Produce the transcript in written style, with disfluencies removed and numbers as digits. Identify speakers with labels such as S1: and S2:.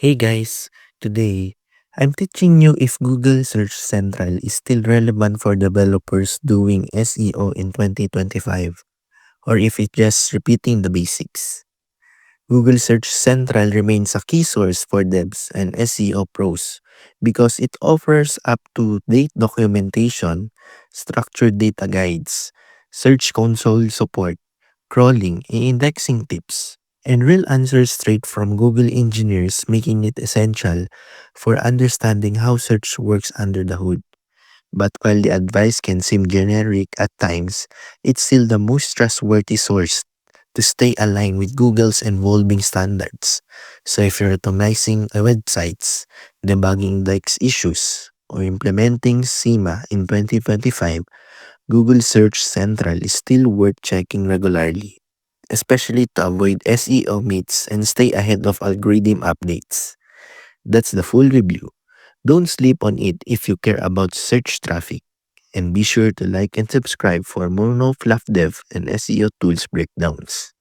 S1: Hey guys, today I'm teaching you if Google Search Central is still relevant for developers doing SEO in 2025 or if it's just repeating the basics. Google Search Central remains a key source for devs and SEO pros because it offers up-to-date documentation, structured data guides, Search Console support, crawling, and indexing tips, and real answers straight from Google engineers, making it essential for understanding how search works under the hood. But while the advice can seem generic at times, it's still the most trustworthy source to stay aligned with Google's evolving standards. So if you're optimizing websites, debugging index issues, or implementing SEMA in 2025, Google Search Central is still worth checking regularly, especially to avoid SEO myths and stay ahead of algorithm updates. That's the full review. Don't sleep on it if you care about search traffic. And be sure to like and subscribe for more no fluff dev and SEO tools breakdowns.